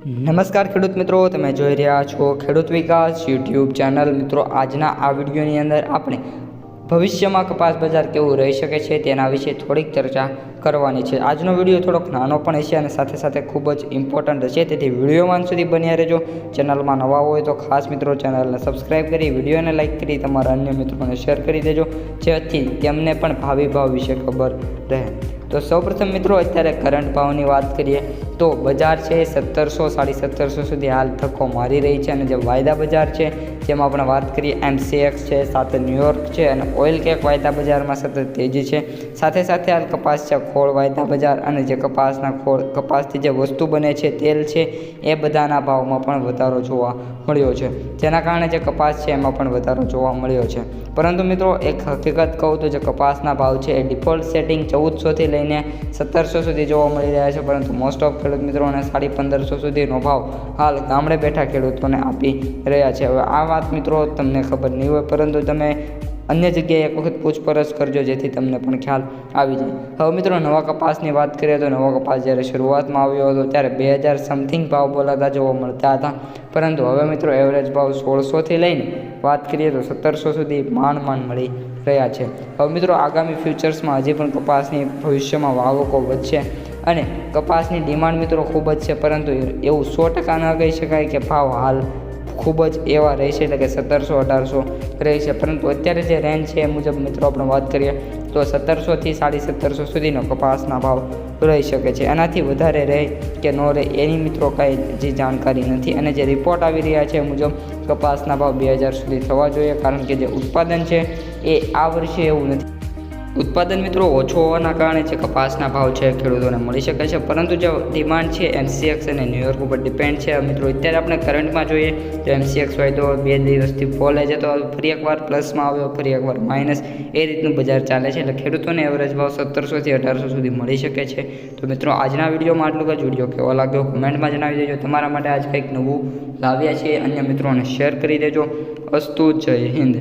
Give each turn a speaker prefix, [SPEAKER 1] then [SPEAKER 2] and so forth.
[SPEAKER 1] નમસ્કાર ખેડૂત મિત્રો, તમે જોઈ રહ્યા છો ખેડૂત વિકાસ યુટ્યુબ ચેનલ। મિત્રો, આજના આ વિડીયોની અંદર આપણે ભવિષ્યમાં કપાસ બજાર કેવું રહી શકે છે તેના વિશે થોડીક ચર્ચા કરવાની છે। આજનો વિડીયો થોડોક નાનો પણ હશે અને સાથે સાથે ખૂબ જ ઇમ્પોર્ટન્ટ હશે, તેથી વિડીયોમાં અંત સુધી બન્યા રહેજો। ચેનલમાં નવા હોય તો ખાસ મિત્રો ચેનલને સબસ્ક્રાઈબ કરી, વિડીયોને લાઇક કરી, તમારા અન્ય મિત્રોને શેર કરી દેજો, જેથી તેમને પણ ભાવિ ભાવ વિશે ખબર રહે। તો સૌપ્રથમ મિત્રો, અત્યારે કરંટ ભાવની વાત કરીએ તો બજાર છે 1700 1750 સુધી હાલ ધક્કો મારી રહી છે। અને જે વાયદા બજાર છે જેમાં આપણે વાત કરીએ MCX છે, સાથે ન્યુયોર્ક છે અને ઓઇલ કેક વાયદા બજારમાં સતત તેજી છે। સાથે સાથે હાલ કપાસ છે, ખોળ વાયદા બજાર અને જે કપાસથી જે વસ્તુ બને છે, તેલ છે, એ બધાના ભાવમાં પણ વધારો જોવા મળ્યો છે, જેના કારણે જે કપાસ છે એમાં પણ વધારો જોવા મળ્યો છે। પરંતુ મિત્રો, એક હકીકત કહું તો જે કપાસના ભાવ છે એ ડિફોલ્ટ સેટિંગ 1400થી લઈને 1700 સુધી જોવા મળી રહ્યા છે, પરંતુ મોસ્ટ ઓફ ખેડૂત મિત્રોને 1550 સુધીનો ભાવ હાલ ગામડે બેઠા ખેડૂતોને આપી રહ્યા છે। હવે આ વાત મિત્રો તમને ખબર નહીં હોય, પરંતુ તમે અન્ય જગ્યાએ એક વખત પૂછપરછ કરજો, જેથી તમને પણ ખ્યાલ આવી જાય। હવે મિત્રો, નવા કપાસની વાત કરીએ તો નવો કપાસ જ્યારે શરૂઆતમાં આવ્યો હતો ત્યારે 2000 સમથિંગ ભાવ બોલાતા જોવા મળતા હતા, પરંતુ હવે મિત્રો એવરેજ ભાવ 1600થી લઈને વાત કરીએ તો 1700 સુધી માંડ મળી રહ્યા છે। હવે મિત્રો, આગામી ફ્યુચર્સમાં હજી પણ કપાસની ભવિષ્યમાં વાવકો વધશે અને કપાસની ડિમાન્ડ મિત્રો ખૂબ જ છે, પરંતુ એવું 100% ન કહી શકાય કે ભાવ હાલ ખૂબ જ એવા રહેશે, એટલે કે 1700-1800 રહેશે, પરંતુ અત્યારે જે રેન્જ છે એ મુજબ મિત્રો આપણે વાત કરીએ તો 1700થી 1750 સુધીનો કપાસના ભાવ રહી શકે છે। એનાથી વધારે રહે કે ન રહે એની મિત્રો કાંઈ હજી જાણકારી નથી, અને જે રિપોર્ટ આવી રહ્યા છે એ મુજબ કપાસના ભાવ 2000 સુધી થવા જોઈએ, કારણ કે જે ઉત્પાદન છે એ આ વર્ષે એવું નથી। ઉત્પાદન મિત્રો ઓછો હોવાના કારણે જે કપાસના ભાવ છે ખેડૂતોને મળી શકે છે, પરંતુ જે ડિમાન્ડ છે MCX અને ન્યુયોર્ક ઉપર ડિપેન્ડ છે। મિત્રો, અત્યારે આપણે કરંટમાં જોઈએ તો MCX વાયદો 2 દિવસથી ફોલે છે, તો ફરી એકવાર પ્લસમાં આવ્યો, ફરી એકવાર માઇનસ, એ રીતનું બજાર ચાલે છે, એટલે ખેડૂતોને એવરેજ ભાવ 1700થી 1800 સુધી મળી શકે છે। તો મિત્રો, આજના વિડીયોમાં આટલું જ। વિડીયો કેવો લાગ્યો કમેન્ટમાં જણાવી દેજો। તમારા માટે આજ કંઈક નવું લાવ્યા છીએ, અન્ય મિત્રોને શેર કરી દેજો। અસ્તુ, જય હિન્દ।